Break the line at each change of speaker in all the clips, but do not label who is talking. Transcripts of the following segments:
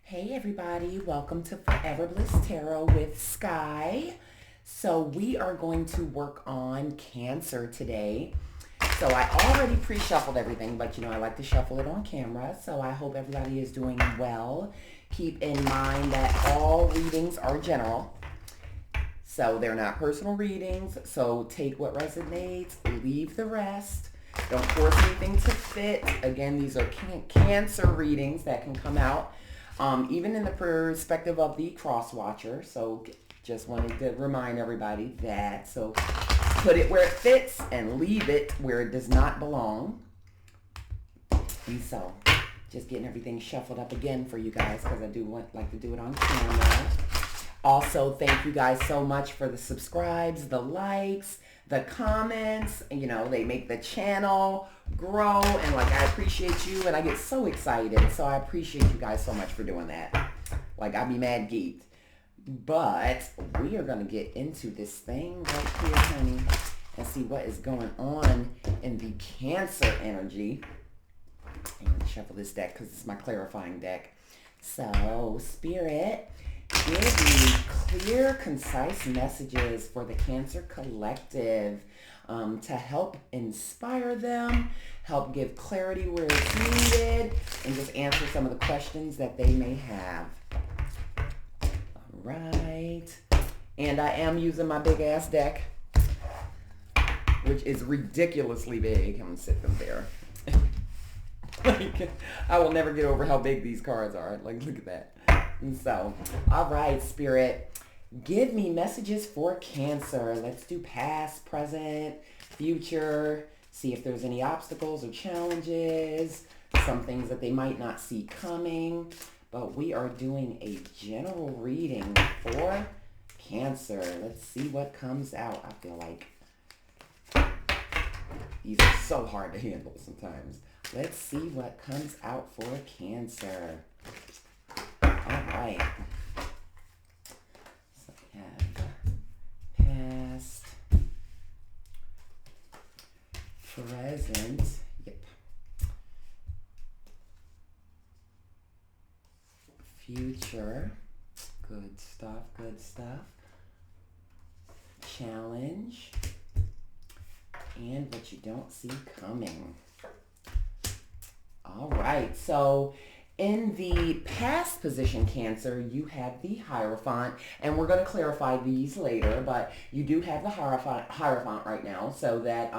Hey everybody, welcome to Forever Blissed Tarot with Sky. So we are going to work on Cancer today. So I already pre-shuffled everything, but I like to shuffle it on camera. So I hope everybody is doing well. Keep in mind that all readings are general. So they're not personal readings. So take what resonates, leave the rest. Don't force anything to fit. Again, these are Cancer readings that can come out even in the perspective of the cross watcher. So just wanted to remind everybody that. So put it where it fits and leave it where it does not belong. And so just getting everything shuffled up again for you guys because I do like to do it on camera. Also, thank you guys so much for the subscribes, the likes, the comments. They make the channel grow, and I appreciate you, and I get so excited. So I appreciate you guys so much for doing that. I be mad geeked. But we are going to get into this thing right here, honey, and see what is going on in the Cancer energy. And shuffle this deck because it's my clarifying deck. So, Spirit, give me clear, concise messages for the Cancer collective to help inspire them, help give clarity where it's needed, and just answer some of the questions that they may have. All right. And I am using my big ass deck, which is ridiculously big. I'm going to sit them there. I will never get over how big these cards are. Look at that. And so, all right, Spirit, give me messages for Cancer. Let's do past, present, future. See if there's any obstacles or challenges, some things that they might not see coming. But we are doing a general reading for Cancer. Let's see what comes out. I feel like these are so hard to handle sometimes. Let's see what comes out for Cancer. All right. So we have past, present, yep, future, good stuff, challenge, and what you don't see coming. All right, so in the past position, Cancer, you have the Hierophant, and we're going to clarify these later, but you do have the Hierophant right now, so that,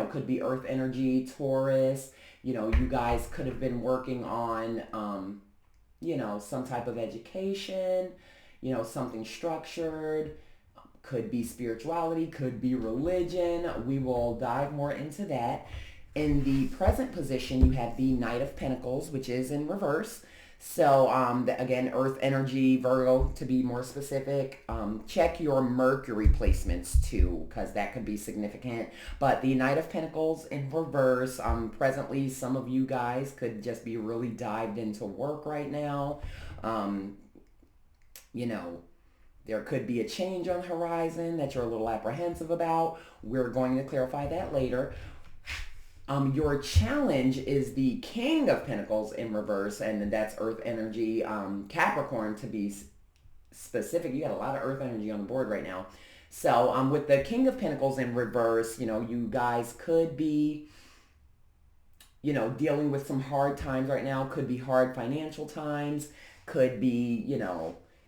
could be Earth energy, Taurus, you guys could have been working on, some type of education, something structured, could be spirituality, could be religion. We will dive more into that. In the present position, you have the Knight of Pentacles, which is in reverse. So, again, Earth energy, Virgo, to be more specific. Check your Mercury placements, too, because that could be significant. But the Knight of Pentacles in reverse, presently, some of you guys could just be really dived into work right now. There could be a change on the horizon that you're a little apprehensive about. We're going to clarify that later. Your challenge is the King of Pentacles in reverse, and that's Earth energy, Capricorn to be specific. You got a lot of Earth energy on the board right now. So with the King of Pentacles in reverse, you guys could be, dealing with some hard times right now. Could be hard financial times. Could be,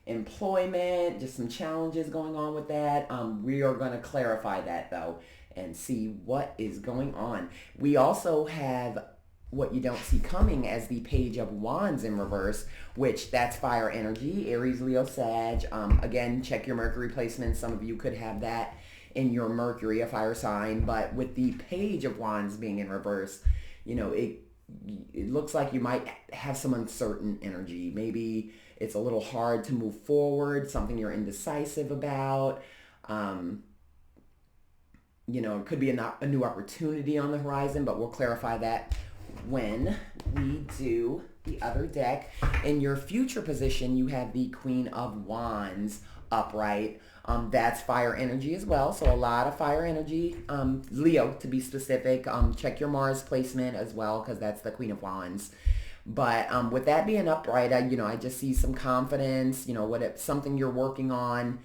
employment, just some challenges going on with that. We are going to clarify that, though, and see what is going on. We also have what you don't see coming as the Page of Wands in reverse, which that's fire energy, Aries, Leo, Sag. Again, check your Mercury placement. Some of you could have that in your Mercury, a fire sign. But with the Page of Wands being in reverse, it looks like you might have some uncertain energy. Maybe it's a little hard to move forward, something you're indecisive about. It could be a new opportunity on the horizon, but we'll clarify that when we do the other deck. In your future position, you have the Queen of Wands upright. That's fire energy as well, so a lot of fire energy. Leo, to be specific. Check your Mars placement as well, because that's the Queen of Wands. But with that being upright, I just see some confidence, something you're working on,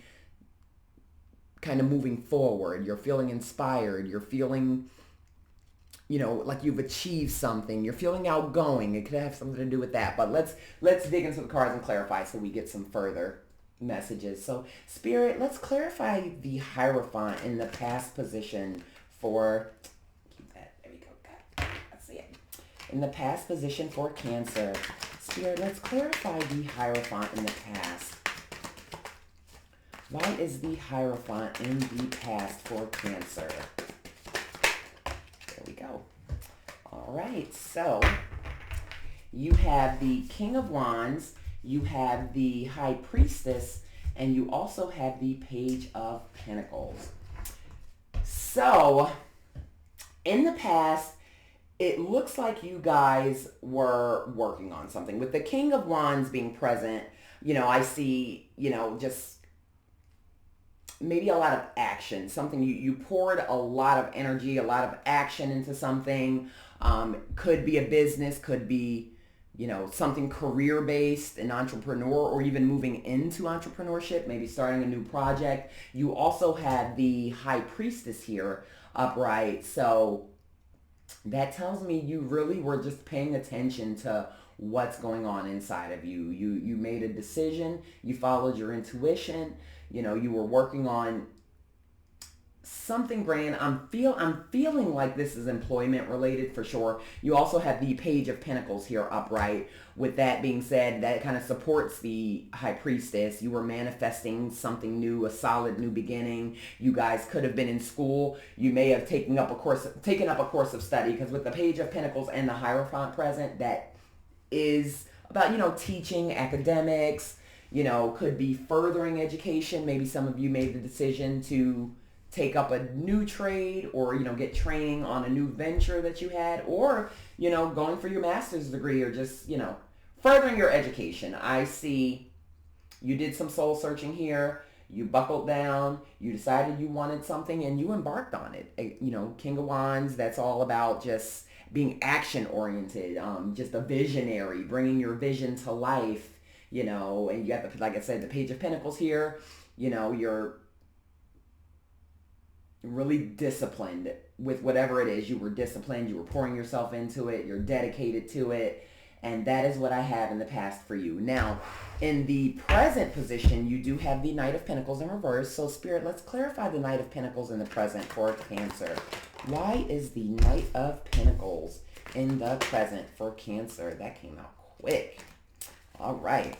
kind of moving forward. You're feeling inspired. You're feeling, like you've achieved something. You're feeling outgoing. It could have something to do with that. But let's dig into the cards and clarify so we get some further messages. So Spirit, let's clarify the Hierophant in the past position for, keep that, there we go, let's see it. In the past position for Cancer. Spirit, let's clarify the Hierophant in the past. Why is the Hierophant in the past for Cancer? There we go. All right, so you have the King of Wands, you have the High Priestess, and you also have the Page of Pentacles. So, in the past, it looks like you guys were working on something. With the King of Wands being present, I see, just maybe a lot of action, something you poured a lot of energy, a lot of action into something. Could be a business, could be, something career-based, an entrepreneur, or even moving into entrepreneurship, maybe starting a new project. You also have the High Priestess here upright. So that tells me you really were just paying attention to what's going on inside of you. You made a decision, you followed your intuition, you were working on something grand. I'm feeling like this is employment related for sure. You also have the Page of Pentacles here upright. With that being said, that kind of supports the High Priestess. You were manifesting something new, a solid new beginning. You guys could have been in school. You may have taken up a course of study, because with the Page of Pentacles and the Hierophant present, that is about, teaching, academics, could be furthering education. Maybe some of you made the decision to take up a new trade, or, get training on a new venture that you had, or, going for your master's degree, or just, furthering your education. I see you did some soul searching here. You buckled down, you decided you wanted something, and you embarked on it. King of Wands, that's all about just being action oriented, just a visionary, bringing your vision to life, and you have, like I said, the Page of Pentacles here. You're really disciplined with whatever it is. You were disciplined, you were pouring yourself into it, you're dedicated to it, and that is what I have in the past for you. Now, in the present position, you do have the Knight of Pentacles in reverse. So Spirit, let's clarify the Knight of Pentacles in the present for Cancer. Why is the Knight of Pentacles in the present for Cancer? That came out quick. All right.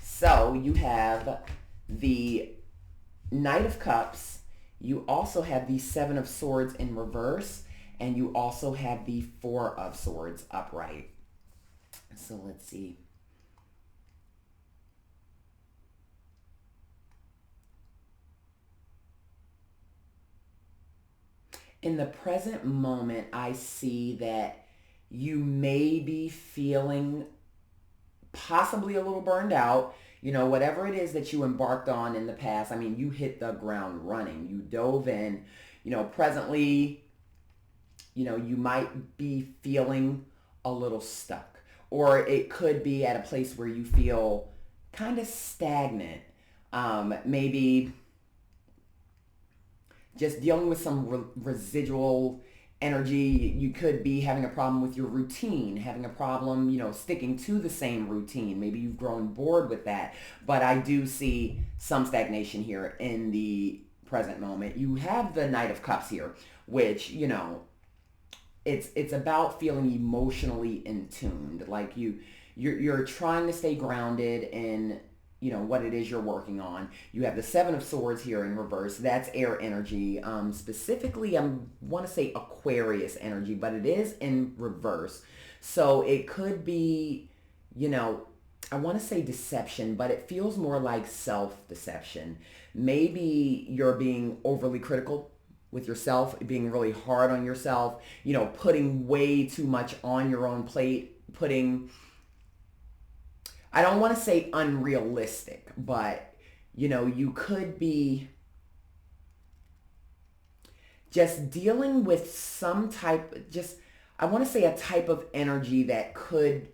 So you have the Knight of Cups. You also have the Seven of Swords in reverse. And you also have the Four of Swords upright. So let's see. In the present moment, I see that you may be feeling possibly a little burned out. Whatever it is that you embarked on in the past, you hit the ground running. You dove in. Presently, you might be feeling a little stuck. Or it could be at a place where you feel kind of stagnant. Maybe just dealing with some residual energy. You could be having a problem with your routine, having a problem, sticking to the same routine. Maybe you've grown bored with that. But I do see some stagnation here in the present moment. You have the Knight of Cups here, which, it's about feeling emotionally in tuned. Like you're trying to stay grounded in, what it is you're working on. You have the Seven of Swords here in reverse. That's air energy. Specifically, I want to say Aquarius energy, but it is in reverse. So it could be, I want to say deception, but it feels more like self-deception. Maybe you're being overly critical with yourself, being really hard on yourself, putting way too much on your own plate, I don't want to say unrealistic, but, you could be just dealing with some type, I want to say a type of energy that could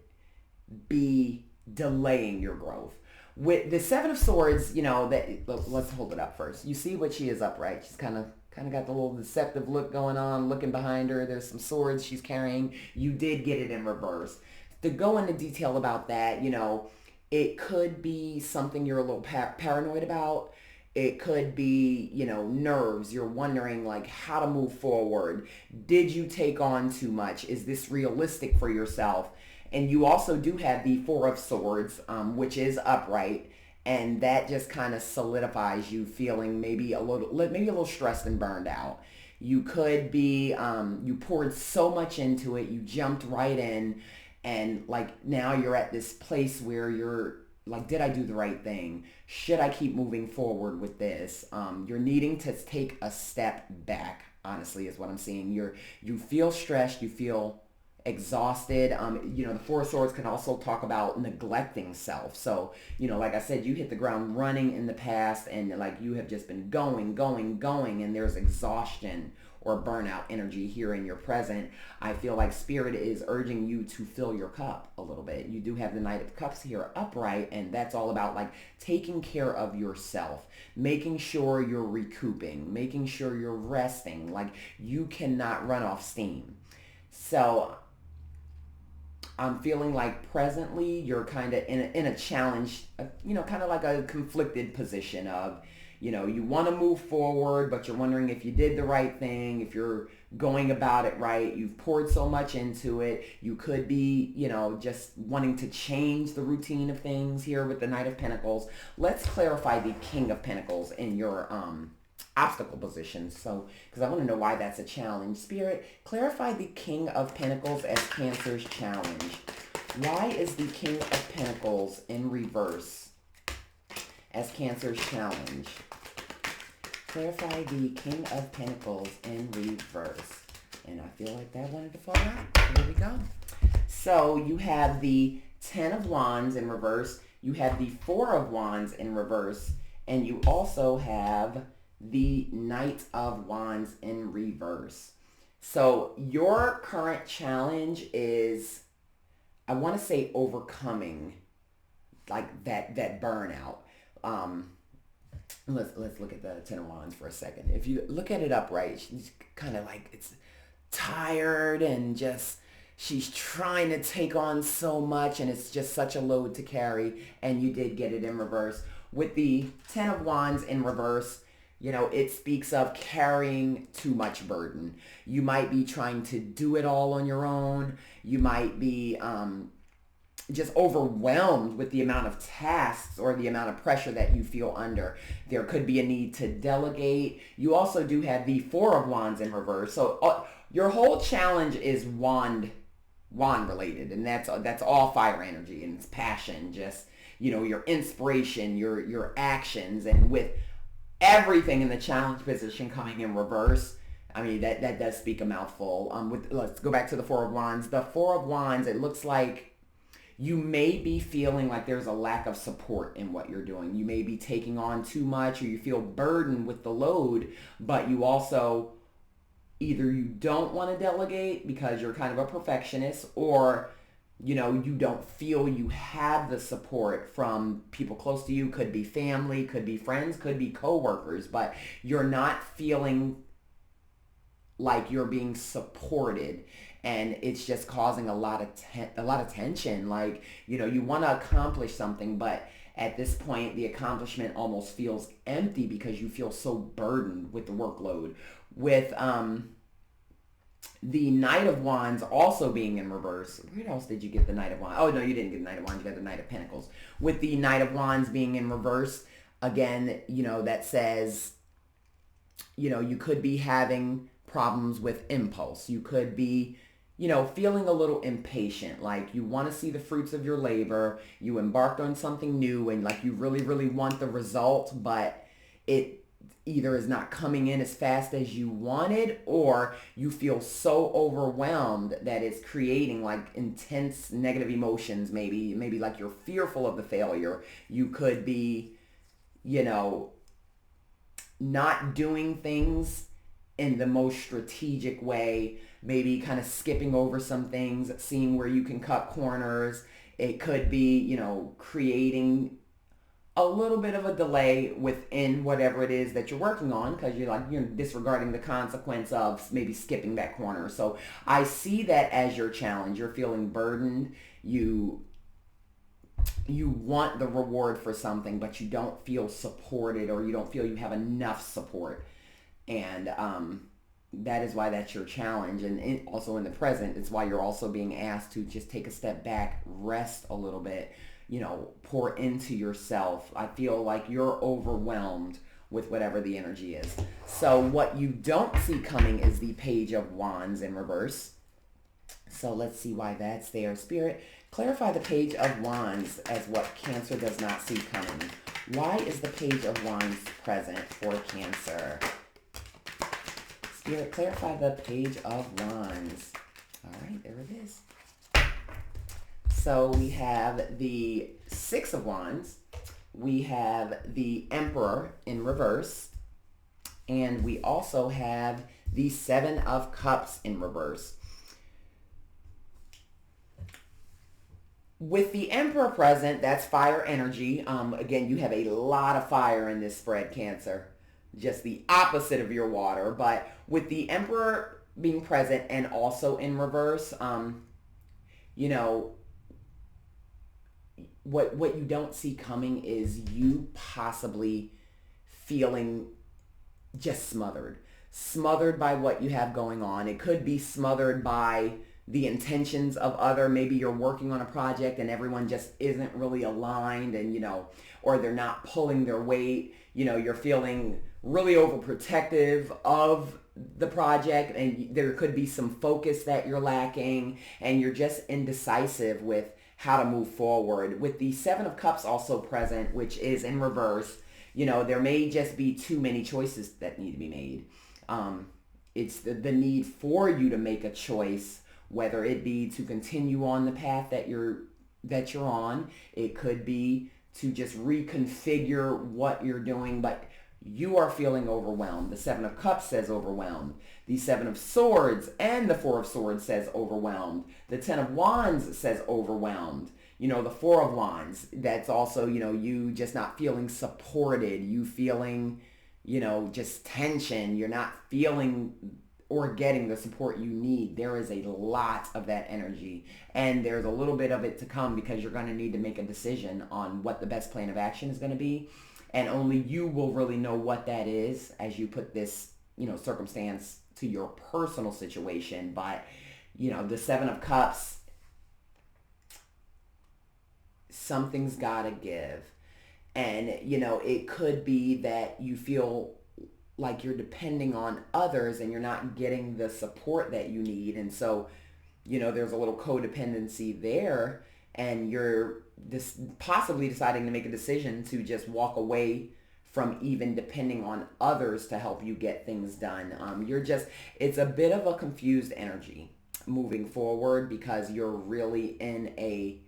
be delaying your growth. With the Seven of Swords, let's hold it up first. You see what she is upright. She's kind of got the little deceptive look going on, looking behind her. There's some swords she's carrying. You did get it in reverse. To go into detail about that, it could be something you're a little paranoid about. It could be, nerves. You're wondering like how to move forward. Did you take on too much? Is this realistic for yourself? And you also do have the Four of Swords, which is upright. And that just kind of solidifies you feeling maybe a little stressed and burned out. You could be, you poured so much into it. You jumped right in. And like now you're at this place where you're like, did I do the right thing? Should I keep moving forward with this? You're needing to take a step back, honestly, is what I'm seeing. You feel stressed, you feel exhausted. The Four of Swords can also talk about neglecting self. So, like I said, you hit the ground running in the past and like you have just been going, and there's exhaustion or burnout energy here in your present. I feel like Spirit is urging you to fill your cup a little bit. You do have the Knight of Cups here upright, and that's all about like taking care of yourself, making sure you're recouping, making sure you're resting. Like you cannot run off steam. So I'm feeling like presently you're kind of in a challenge, kind of like a conflicted position of, you want to move forward, but you're wondering if you did the right thing, if you're going about it right. You've poured so much into it. You could be, just wanting to change the routine of things here with the Knight of Pentacles. Let's clarify the King of Pentacles in your obstacle position. So, because I want to know why that's a challenge. Spirit, clarify the King of Pentacles as Cancer's challenge. Why is the King of Pentacles in reverse as Cancer's challenge? Clarify the King of Pentacles in reverse. And I feel like that wanted to fall out. Here we go. So you have the Ten of Wands in reverse. You have the Four of Wands in reverse. And you also have the Knight of Wands in reverse. So your current challenge is, I want to say, overcoming like that burnout. Let's look at the Ten of Wands for a second. If you look at it upright, she's kind of like, it's tired and just, she's trying to take on so much and it's just such a load to carry, and you did get it in reverse. With the Ten of Wands in reverse, it speaks of carrying too much burden. You might be trying to do it all on your own. You might be just overwhelmed with the amount of tasks or the amount of pressure that you feel under. There could be a need to delegate. You also do have the Four of Wands in reverse. So your whole challenge is wand related, and that's all fire energy, and it's passion, just, your inspiration, your actions, and with everything in the challenge position coming in reverse, I mean, that does speak a mouthful. Let's go back to the Four of Wands. The Four of Wands, it looks like you may be feeling like there's a lack of support in what you're doing. You may be taking on too much, or you feel burdened with the load, but you also, either you don't want to delegate because you're kind of a perfectionist, or you don't feel you have the support from people close to you. Could be family, could be friends, could be coworkers, but you're not feeling like you're being supported, and it's just causing a lot of tension. Like, you want to accomplish something, but at this point the accomplishment almost feels empty because you feel so burdened with the workload. With the Knight of Wands also being in reverse. Where else did you get the Knight of Wands? Oh, no, you didn't get the Knight of Wands. You got the Knight of Pentacles. With the Knight of Wands being in reverse, again, that says, you could be having problems with impulse. You could be, feeling a little impatient. Like you want to see the fruits of your labor. You embarked on something new and like you really, really want the result, but it either is not coming in as fast as you wanted, or you feel so overwhelmed that it's creating like intense negative emotions. Maybe like you're fearful of the failure. You could be, not doing things in the most strategic way, maybe kind of skipping over some things, seeing where you can cut corners. It could be, creating a little bit of a delay within whatever it is that you're working on, because you're disregarding the consequence of maybe skipping that corner. So I see that as your challenge. You're feeling burdened. You want the reward for something, but you don't feel supported, or you don't feel you have enough support. And that is why that's your challenge. And also in the present, it's why you're also being asked to just take a step back, rest a little bit, pour into yourself. I feel like you're overwhelmed with whatever the energy is. So what you don't see coming is the Page of Wands in reverse. So let's see why that's there. Spirit, clarify the Page of Wands as what Cancer does not see coming. Why is the Page of Wands present for Cancer? Spirit, clarify the Page of Wands. All right, there it is. So we have the Six of Wands. We have the Emperor in reverse. And we also have the Seven of Cups in reverse. With the Emperor present, that's fire energy. Again, you have a lot of fire in this spread, Cancer. Just the opposite of your water. But with the Emperor being present and also in reverse, what you don't see coming is you possibly feeling just smothered by what you have going on. It could be smothered by the intentions of maybe you're working on a project and everyone just isn't really aligned, and or they're not pulling their weight. You're feeling really overprotective of the project, and there could be some focus that you're lacking, and you're just indecisive with how to move forward. With the Seven of Cups also present, which is in reverse, there may just be too many choices that need to be made. It's the need for you to make a choice, whether it be to continue on the path that you're on. It could be to just reconfigure what you're doing, but you are feeling overwhelmed. The Seven of Cups says overwhelmed. The Seven of Swords and the Four of Swords says overwhelmed. The Ten of Wands says overwhelmed. The Four of Wands, that's also, you just not feeling supported. You feeling, just tension. You're not feeling or getting the support you need. There is a lot of that energy, and there's a little bit of it to come, because you're going to need to make a decision on what the best plan of action is going to be. And only you will really know what that is as you put this, circumstance to your personal situation. But, the Seven of Cups, something's got to give. And, it could be that you feel like you're depending on others and you're not getting the support that you need. And so, there's a little codependency there, and you're possibly deciding to make a decision to just walk away from even depending on others to help you get things done. It's a bit of a confused energy moving forward, because you're really in a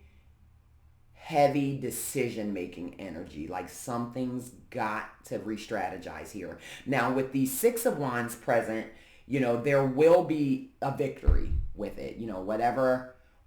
heavy decision-making energy. Like something's got to re-strategize here. Now, with the Six of Wands present, there will be a victory with it.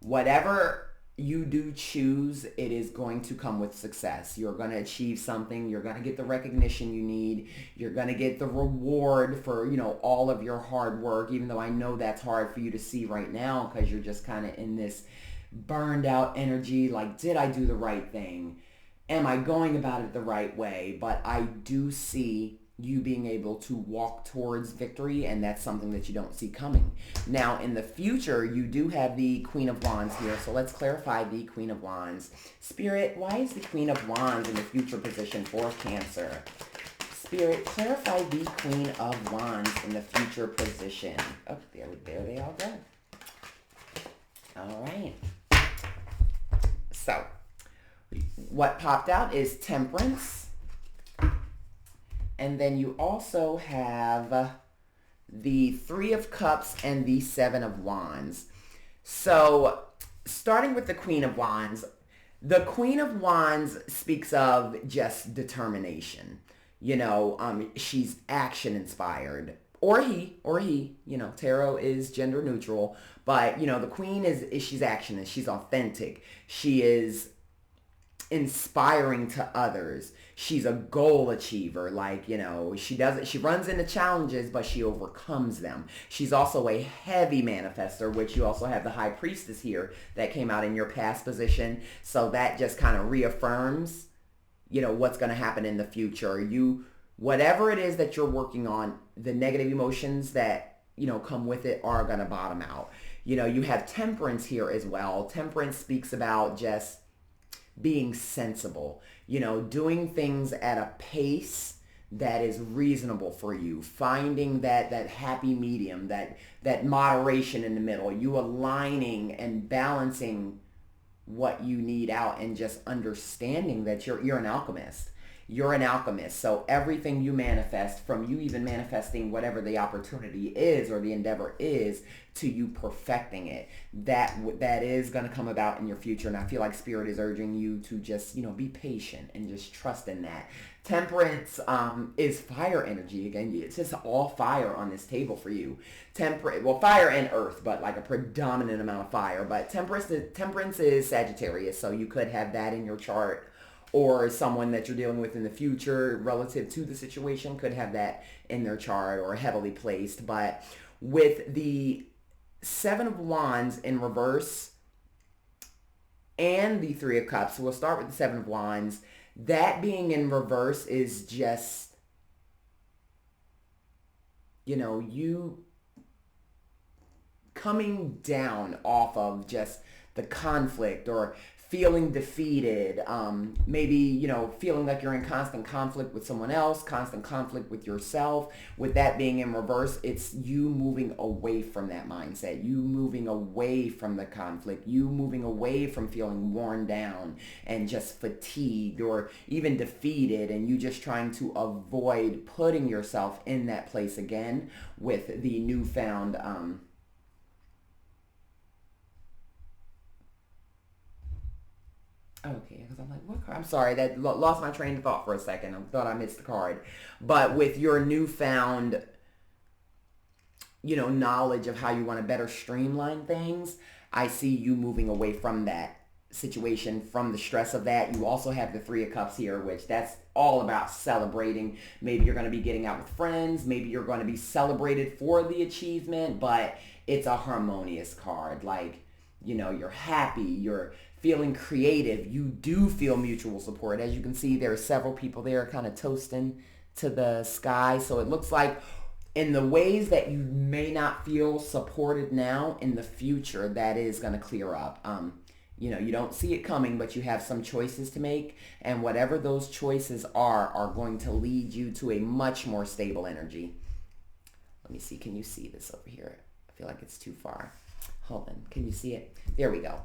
Whatever you do choose, it is going to come with success. You're going to achieve something. You're going to get the recognition you need. You're going to get the reward for, all of your hard work, even though I know that's hard for you to see right now, because you're just kind of in this burned out energy. Like, did I do the right thing? Am I going about it the right way? But I do see you being able to walk towards victory, and that's something that you don't see coming. Now, in the future, you do have the Queen of Wands here, so let's clarify the Queen of Wands. Spirit, why is the Queen of Wands in the future position for Cancer? Spirit, clarify the Queen of Wands in the future position. Oh, there they all go. All right. So, what popped out is Temperance. And then you also have the Three of Cups and the Seven of Wands. So, starting with the Queen of Wands, the Queen of Wands speaks of just determination. She's action inspired. or he, tarot is gender neutral, but the queen is she's actionist, she's authentic, she is inspiring to others, she's a goal achiever. Like, she runs into challenges, but she overcomes them. She's also a heavy manifester, which you also have the high priestess here that came out in your past position. So that just kind of reaffirms, what's going to happen in the future. Whatever it is that you're working on, the negative emotions that, come with it are going to bottom out. You have temperance here as well. Temperance speaks about just being sensible, doing things at a pace that is reasonable for you, finding that happy medium, that moderation in the middle, you aligning and balancing what you need out, and just understanding that you're an alchemist. You're an alchemist. So everything you manifest, from you even manifesting whatever the opportunity is or the endeavor is, to you perfecting it, that is going to come about in your future. And I feel like Spirit is urging you to just, be patient and just trust in that. Temperance is fire energy. Again, it's just all fire on this table for you. Fire and earth, but like a predominant amount of fire. But temperance is Sagittarius, so you could have that in your chart, or someone that you're dealing with in the future relative to the situation could have that in their chart, or heavily placed. But with the Seven of Wands in reverse and the Three of Cups, so we'll start with the Seven of Wands. That being in reverse is just, you coming down off of just the conflict, or feeling defeated, maybe, feeling like you're in constant conflict with someone else, constant conflict with yourself. With that being in reverse, it's you moving away from that mindset, you moving away from the conflict, you moving away from feeling worn down and just fatigued or even defeated, and you just trying to avoid putting yourself in that place again with the newfound okay, because I'm like, what card? I'm sorry, that lost my train of thought for a second. I thought I missed the card. But with your newfound, knowledge of how you want to better streamline things, I see you moving away from that situation, from the stress of that. You also have the Three of Cups here, which that's all about celebrating. Maybe you're going to be getting out with friends. Maybe you're going to be celebrated for the achievement, but it's a harmonious card. Like, you're happy, you're feeling creative, you do feel mutual support. As you can see, there are several people there kind of toasting to the sky. So it looks like in the ways that you may not feel supported now, in the future, that is going to clear up. You don't see it coming, but you have some choices to make. And whatever those choices are going to lead you to a much more stable energy. Let me see. Can you see this over here? I feel like it's too far. Hold on. Can you see it? There we go.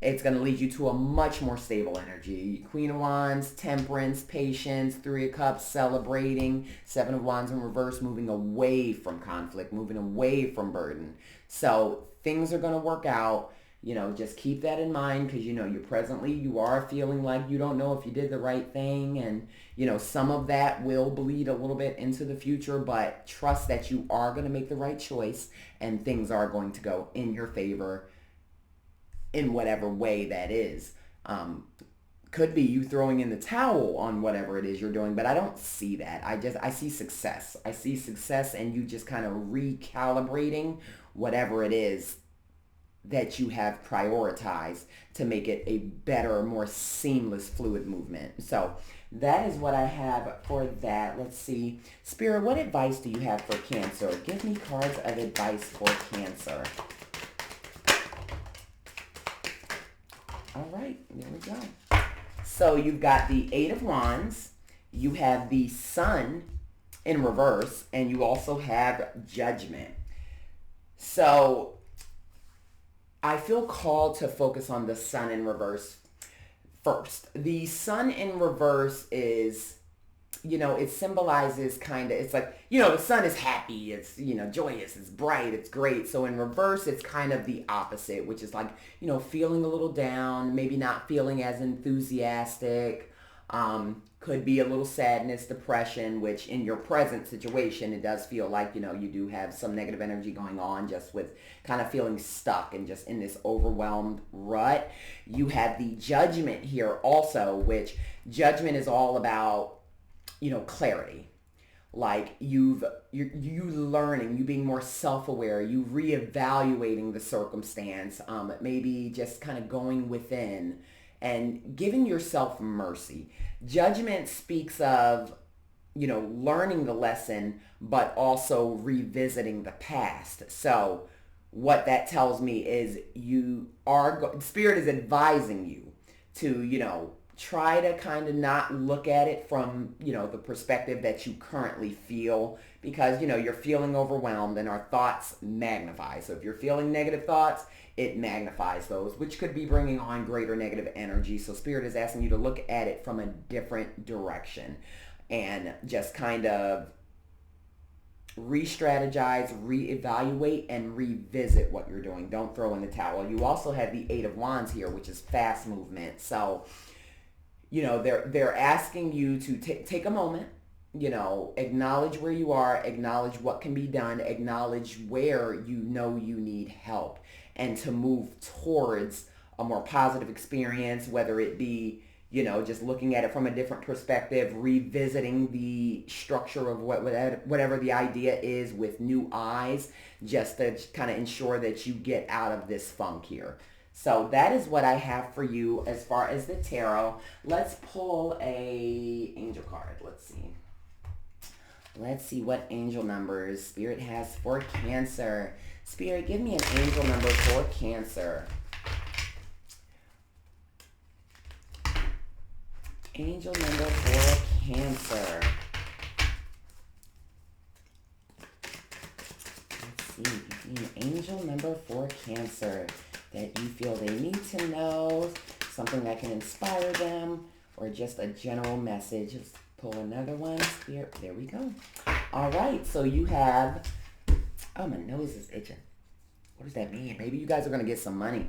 It's going to lead you to a much more stable energy. Queen of Wands, temperance, patience, Three of Cups, celebrating, Seven of Wands in reverse, moving away from conflict, moving away from burden. So things are going to work out. Just keep that in mind, because, you are feeling like you don't know if you did the right thing. And, some of that will bleed a little bit into the future, but trust that you are going to make the right choice and things are going to go in your favor in whatever way that is. Could be you throwing in the towel on whatever it is you're doing, but I don't see that. I see success. I see success, and you just kind of recalibrating whatever it is that you have prioritized to make it a better, more seamless, fluid movement. So that is what I have for that. Let's see. Spirit, what advice do you have for Cancer? Give me cards of advice for Cancer. All right, there we go. So you've got the Eight of Wands, you have the Sun in reverse, and you also have Judgment. So I feel called to focus on the Sun in reverse first. The Sun in reverse is, it symbolizes it's like, the sun is happy, it's, joyous, it's bright, it's great. So in reverse, it's kind of the opposite, which is like, feeling a little down, maybe not feeling as enthusiastic, Could be a little sadness, depression, which in your present situation, it does feel like, you do have some negative energy going on just with kind of feeling stuck and just in this overwhelmed rut. You have the Judgment here also, which Judgment is all about, clarity. Like you learning, you being more self-aware, you reevaluating the circumstance, maybe just kind of going within and giving yourself mercy. Judgment speaks of, learning the lesson, but also revisiting the past. So what that tells me is Spirit is advising you to, try to kind of not look at it from, the perspective that you currently feel, because, you're feeling overwhelmed and our thoughts magnify. So if you're feeling negative thoughts, it magnifies those, which could be bringing on greater negative energy. So Spirit is asking you to look at it from a different direction and just kind of re-strategize, reevaluate, and revisit what you're doing. Don't throw in the towel. You also have the Eight of Wands here, which is fast movement. So, they're asking you to take a moment, acknowledge where you are, acknowledge what can be done, acknowledge where you need help, and to move towards a more positive experience, whether it be, just looking at it from a different perspective, revisiting the structure of whatever the idea is with new eyes, just to kind of ensure that you get out of this funk here. So that is what I have for you as far as the tarot. Let's pull a angel card. Let's see what angel numbers Spirit has for Cancer. Spirit, give me an angel number for Cancer. Angel number for Cancer. Let's see. Give me an angel number for Cancer that you feel they need to know, something that can inspire them, or just a general message. Let's pull another one. Spirit, there we go. All right, so you have, oh, my nose is itching. What does that mean? Maybe you guys are going to get some money.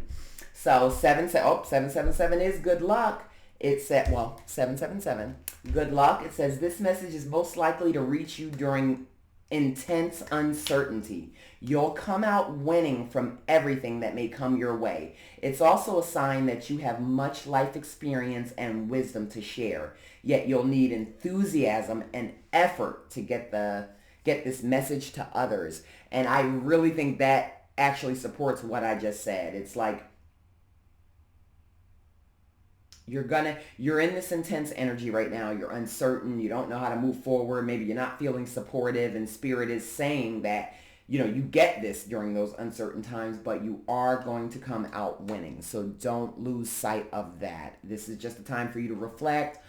So 777 is good luck. It said, 777, good luck. It says this message is most likely to reach you during intense uncertainty. You'll come out winning from everything that may come your way. It's also a sign that you have much life experience and wisdom to share. Yet you'll need enthusiasm and effort to get this message to others. And I really think that actually supports what I just said. It's like you're in this intense energy right now. You're uncertain. You don't know how to move forward. Maybe you're not feeling supportive, and Spirit is saying that, you get this during those uncertain times, but you are going to come out winning. So don't lose sight of that. This is just a time for you to reflect,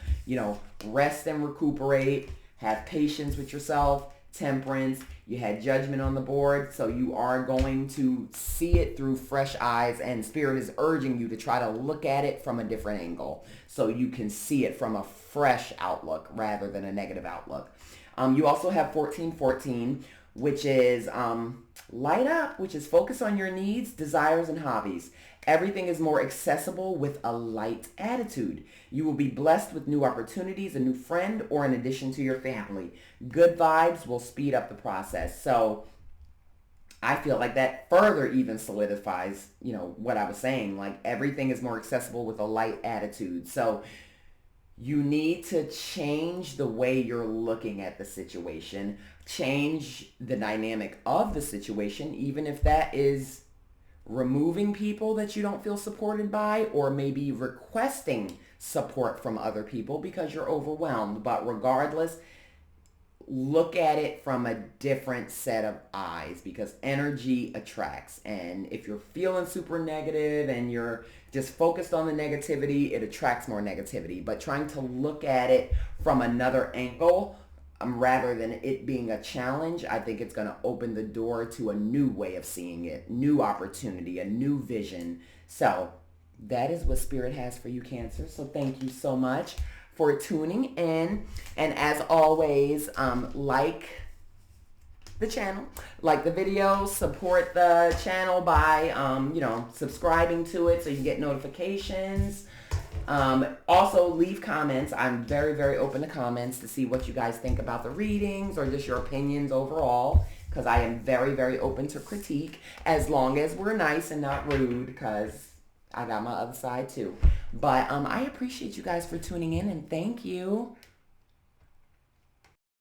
rest and recuperate, have patience with yourself, temperance. You had Judgment on the board, so you are going to see it through fresh eyes, and Spirit is urging you to try to look at it from a different angle so you can see it from a fresh outlook rather than a negative outlook. You also have 1414, which is light up, which is focus on your needs, desires, and hobbies. Everything is more accessible with a light attitude. You will be blessed with new opportunities, a new friend, or an addition to your family. Good vibes will speed up the process. So I feel like that further even solidifies, what I was saying. Like everything is more accessible with a light attitude. So you need to change the way you're looking at the situation, change the dynamic of the situation, even if that is removing people that you don't feel supported by, or maybe requesting support from other people because you're overwhelmed. But regardless, look at it from a different set of eyes, because energy attracts. And if you're feeling super negative and you're just focused on the negativity, it attracts more negativity. But trying to look at it from another angle, rather than it being a challenge, I think it's going to open the door to a new way of seeing it, new opportunity, a new vision. So that is what Spirit has for you, Cancer. So thank you so much for tuning in. And as always, like the channel, like the video, support the channel by, subscribing to it so you get notifications. Also, leave comments. I'm very, very open to comments to see what you guys think about the readings or just your opinions overall, because I am very, very open to critique as long as we're nice and not rude, because I got my other side too. But I appreciate you guys for tuning in, and thank you.